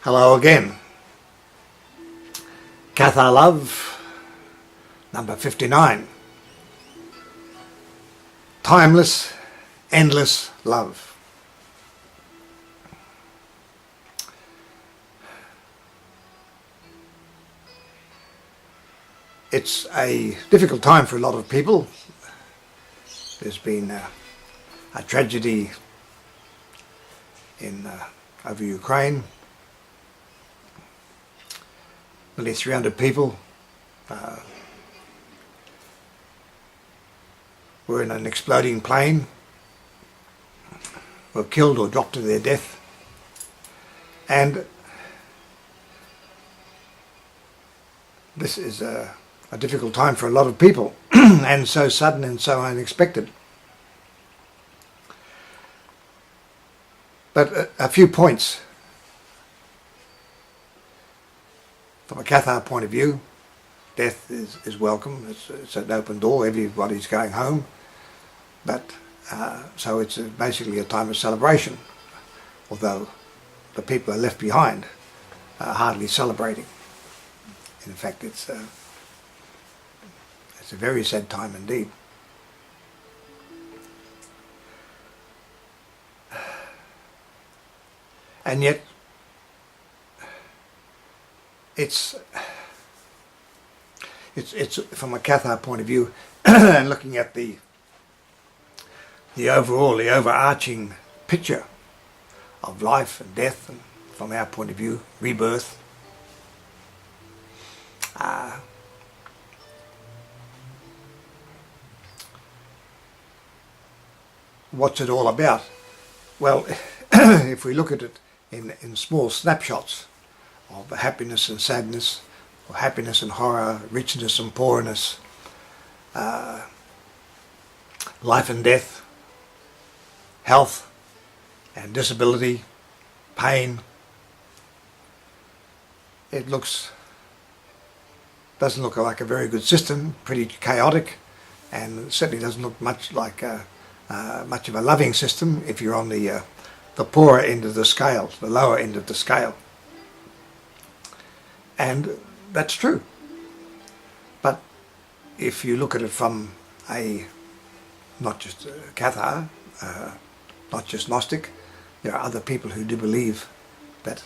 Hello again. Cathar Love, number 59. Timeless, endless love. It's a difficult time for a lot of people. There's been a tragedy in over Ukraine. Nearly 300 people were in an exploding plane, were killed or dropped to their death. And this is a difficult time for a lot of people and so sudden and so unexpected. But a few points. From a Cathar point of view, death is welcome. It's an open door. Everybody's going home. But so it's basically a time of celebration, although the people are left behind are hardly celebrating. In fact, it's a very sad time indeed. And yet, it's from a Cathar point of view, and looking at the overarching picture of life and death, and from our point of view, rebirth. What's it all about? Well, if we look at it in small snapshots of happiness and sadness, or happiness and horror, richness and poorness, life and death, health and disability, pain, it doesn't look like a very good system, pretty chaotic, and certainly doesn't look much like much of a loving system if you're on the poorer end of the scale, the lower end of the scale. And that's true. But if you look at it from not just Cathar, not just Gnostic, there are other people who do believe that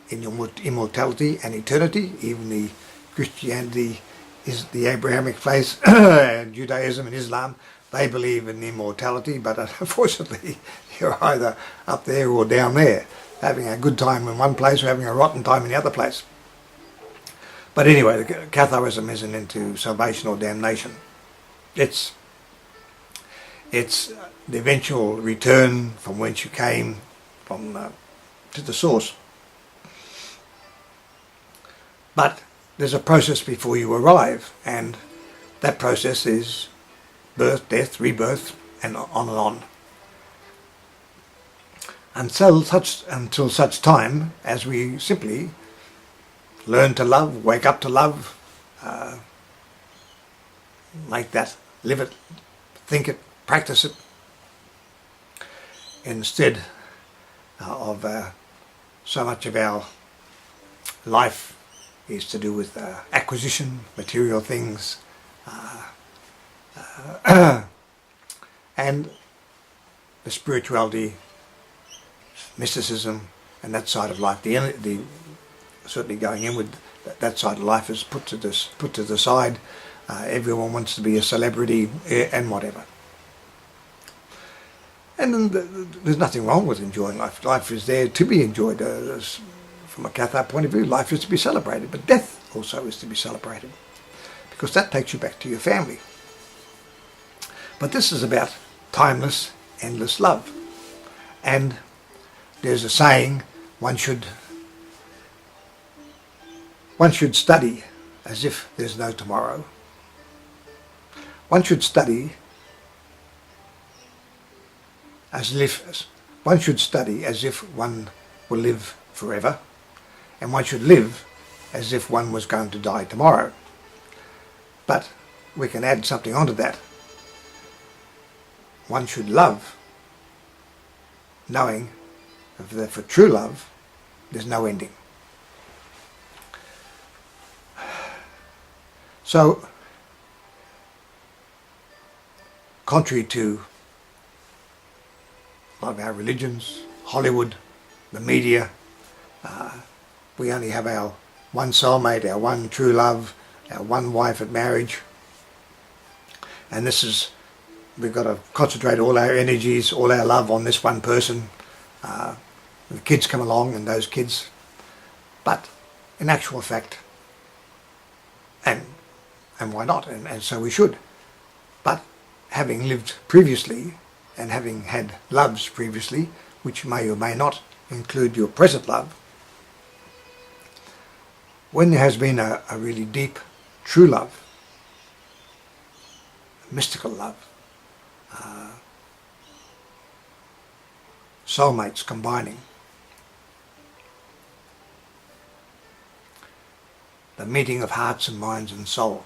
in your immortality and eternity, even the Christianity is the Abrahamic faith, and Judaism and Islam, they believe in immortality, but unfortunately you're either up there or down there, having a good time in one place or having a rotten time in the other place. But anyway, Catharism isn't into salvation or damnation. It's the eventual return from whence you came, to the source. But there's a process before you arrive, and that process is birth, death, rebirth, and on and on. Until such time as we simply learn to love, wake up to love, make that, live it, think it, practice it, instead of so much of our life is to do with acquisition, material things, and the spirituality, mysticism, and that side of life. The certainly going in with that side of life is put to the side. Everyone wants to be a celebrity and whatever. And then there's nothing wrong with enjoying life. Life is there to be enjoyed. From a Cathar point of view, life is to be celebrated, but death also is to be celebrated, because that takes you back to your family. But this is about timeless, endless love. And there's a saying, one should study as if there's no tomorrow. One should study as if one will live forever, and one should live as if one was going to die tomorrow. But we can add something onto that. One should love, knowing that for true love, there's no ending. So, contrary to a lot of our religions, Hollywood, the media, we only have our one soulmate, our one true love, our one wife at marriage. And this is, we've got to concentrate all our energies, all our love on this one person. The kids come along and those kids. But in actual fact, and why not? And so we should. But having lived previously and having had loves previously, which may or may not include your present love, when there has been a really deep, true love, mystical love, soulmates combining, the meeting of hearts and minds and soul,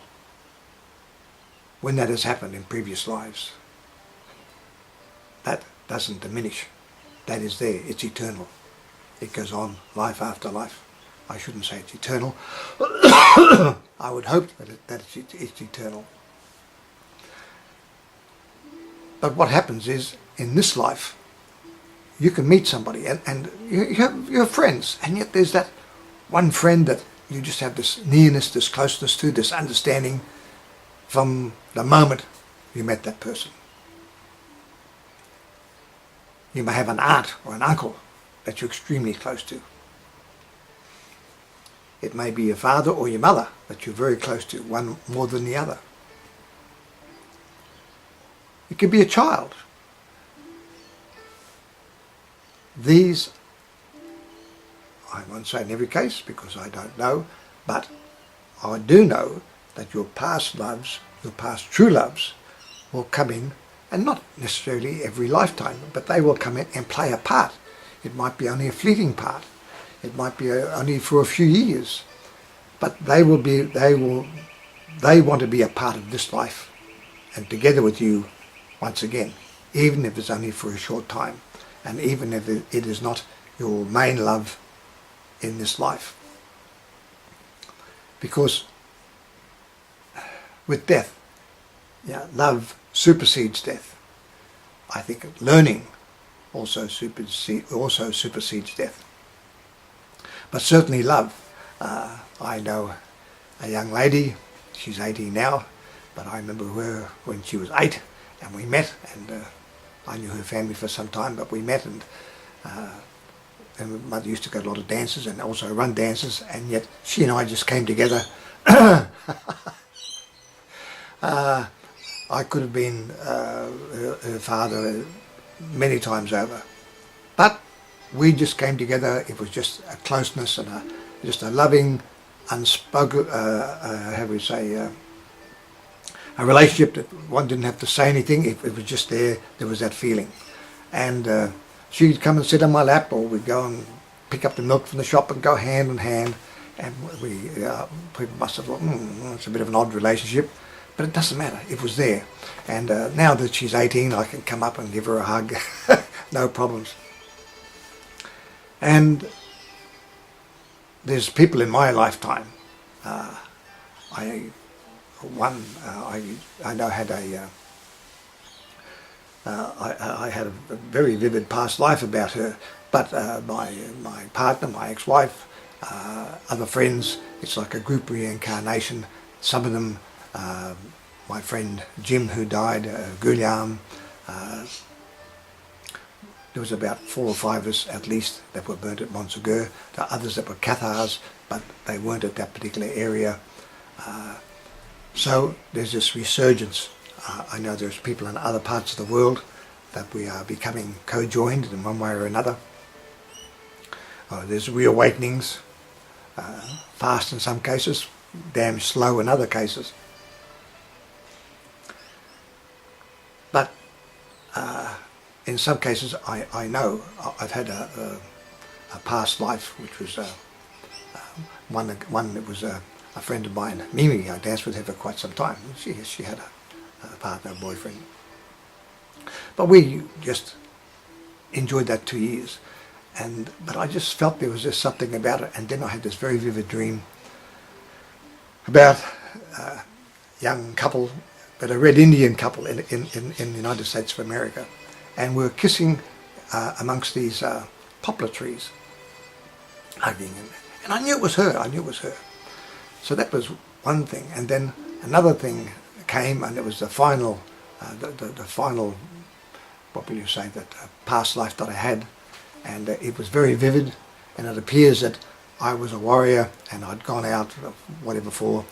when that has happened in previous lives, that doesn't diminish. That is there. It's eternal. It goes on life after life. I shouldn't say it's eternal. I would hope that it's eternal. But what happens is, in this life, you can meet somebody and you have friends, and yet there's that one friend that you just have this nearness, this closeness to, this understanding from the moment you met that person. You may have an aunt or an uncle that you're extremely close to. It may be your father or your mother that you're very close to, one more than the other. It could be a child. These, I won't say in every case because I don't know, but I do know that your past loves, your past true loves, will come in, and not necessarily every lifetime, but they will come in and play a part. It might be only a fleeting part. It might be only for a few years, but they want to be a part of this life, and together with you once again, even if it's only for a short time, and even if it is not your main love in this life. Because with death, love supersedes death. I think learning also supersedes death. But certainly love. I know a young lady, she's 18 now, but I remember her when she was 8, and we met, and I knew her family for some time, but we met, and Mother used to go to a lot of dances and also run dances, and yet she and I just came together. I could have been her father many times over, but we just came together. It was just a closeness and just a loving, unspoken, a relationship that one didn't have to say anything. It was just there. There was that feeling, and she'd come and sit on my lap, or we'd go and pick up the milk from the shop and go hand in hand. And people must have thought, it's a bit of an odd relationship. But it doesn't matter, it was there. And now that she's 18, I can come up and give her a hug, no problems. And there's people in my lifetime. I know had I had a very vivid past life about her, but my partner, my ex-wife, other friends, it's like a group reincarnation. Some of them, my friend Jim, who died, Gulyam, there was about 4 or 5 of us at least that were burnt at Montsegur. There are others that were Cathars, but they weren't at that particular area. So there's this resurgence. I know there's people in other parts of the world that we are becoming co-joined in one way or another. There's reawakenings, fast in some cases, damn slow in other cases. But in some cases I know I've had a past life which was one that was a friend of mine, Mimi. I danced with her for quite some time. She had a partner, a boyfriend. But we just enjoyed that 2 years. But I just felt there was just something about it, and then I had this very vivid dream about young couple, but a Red Indian couple in the United States of America, and we were kissing amongst these poplar trees, hugging, and I knew it was her. I knew it was her. So that was one thing, and then another thing came, and it was the final, the final, what will you say, that past life that I had, and it was very vivid, and it appears that I was a warrior, and I'd gone out, whatever for,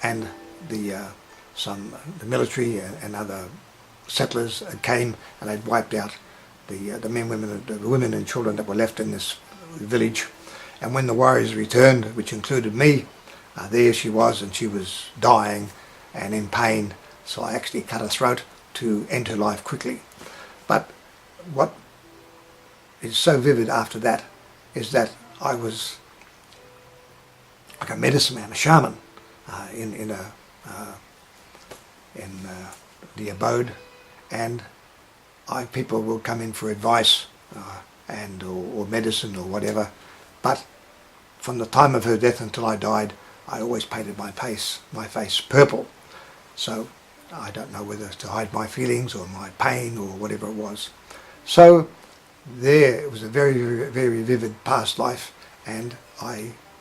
and the military and other settlers came, and they'd wiped out the men, women and children that were left in this village. And when the warriors returned, which included me, there she was, and she was dying and in pain, so I actually cut her throat to end her life quickly. But what is so vivid after that is that I was like a medicine man, a shaman, in the abode, and people will come in for advice or medicine or whatever. But from the time of her death until I died, I always painted my face purple. So I don't know whether to hide my feelings or my pain or whatever it was. So there, it was a very, very, very vivid past life, and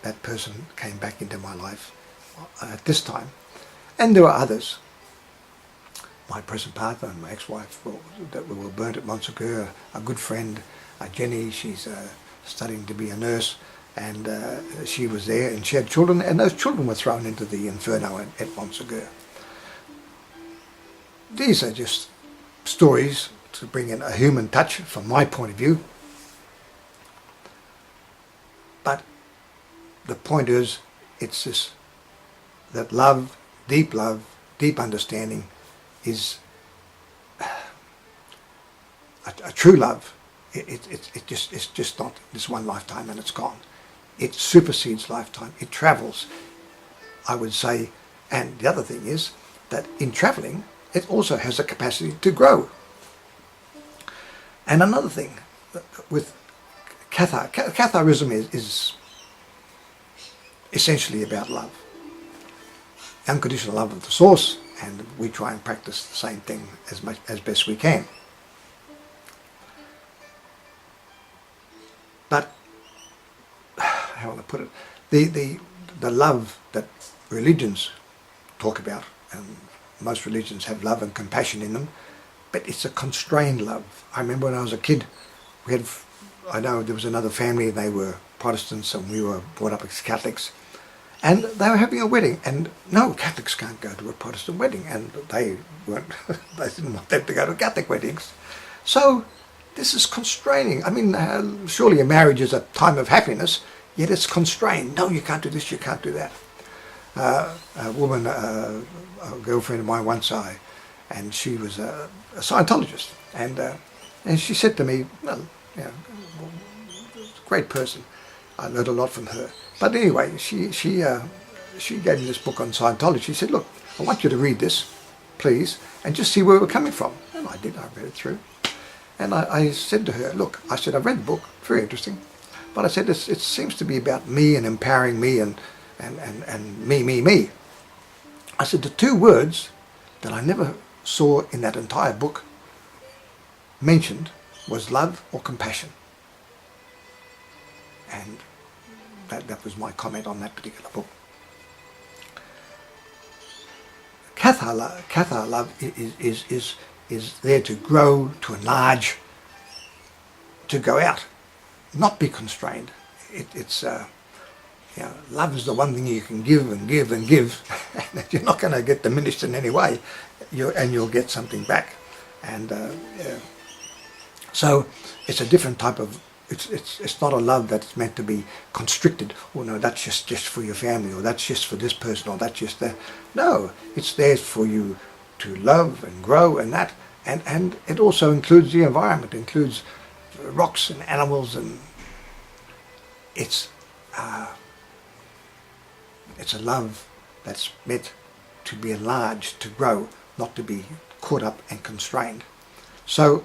that person came back into my life at this time. And there were others. My present partner and my ex-wife that were burnt at Montsegur, a good friend, Jenny, she's studying to be a nurse, and she was there, and she had children, and those children were thrown into the inferno at Montsegur. These are just stories to bring in a human touch from my point of view. But the point is, it's this, that love, deep understanding is a true love. It's just not this one lifetime and it's gone. It supersedes lifetime. It travels, I would say. And the other thing is that in traveling, it also has a capacity to grow. And another thing with Cathar, Catharism is essentially about love. Unconditional love of the source, and we try and practice the same thing as best we can. But how will I put it? The love that religions talk about, and most religions have love and compassion in them, but it's a constrained love. I remember when I was a kid, I know there was another family, they were Protestants and we were brought up as Catholics, and they were having a wedding, and no, Catholics can't go to a Protestant wedding, and they didn't want them to go to Catholic weddings. So this is constraining. I mean, surely a marriage is a time of happiness, yet it's constrained. No, you can't do this, you can't do that. A woman, a girlfriend of mine once, and she was a Scientologist, and she said to me, well, you know, a great person. I learned a lot from her. But anyway, she gave me this book on Scientology. She said, look, I want you to read this, please, and just see where we're coming from. And I did. I read it through. And I said to her, look, I said, I've read the book, very interesting, but I said, it seems to be about me and empowering me and me. I said, the two words that I never saw in that entire book mentioned was love or compassion. And that was my comment on that particular book. Cathar love is there to grow, to enlarge, to go out, not be constrained. It's love is the one thing you can give and give and give, and you're not going to get diminished in any way, you'll get something back. And so it's a different type of. It's not a love that's meant to be constricted. Oh no, that's just for your family, or that's just for this person, or that's just that. No, it's there for you to love and grow, and that, and it also includes the environment, includes rocks and animals, and it's a love that's meant to be enlarged, to grow, not to be caught up and constrained. So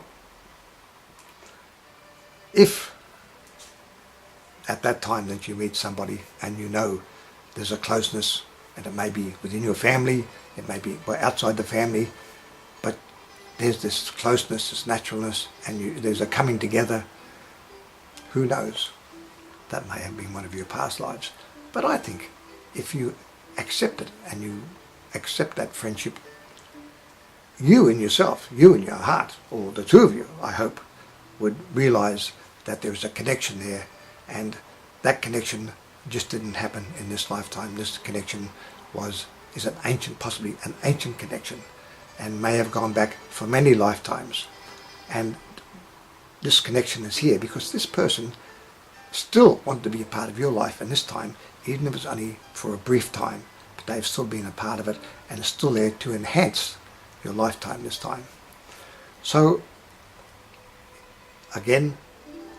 if at that time that you meet somebody and you know there's a closeness, And it may be within your family, it may be outside the family, but there's this closeness, this naturalness, and there's a coming together. Who knows? That may have been one of your past lives. But I think if you accept it and you accept that friendship, you in yourself, you in your heart, or the two of you, I hope, would realize that there's a connection there, and that connection just didn't happen in this lifetime. This connection is an ancient, possibly an ancient connection, and may have gone back for many lifetimes. And this connection is here because this person still wanted to be a part of your life in this time, even if it's only for a brief time, but they've still been a part of it and are still there to enhance your lifetime this time. So again,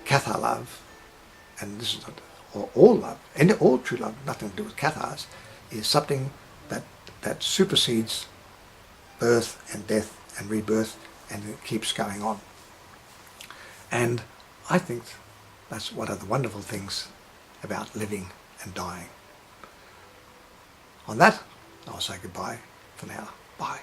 Cathar love, and this is all love, and all true love, nothing to do with Cathars, is something that supersedes birth and death and rebirth, and it keeps going on. And I think that's one of the wonderful things about living and dying. On that, I'll say goodbye for now. Bye.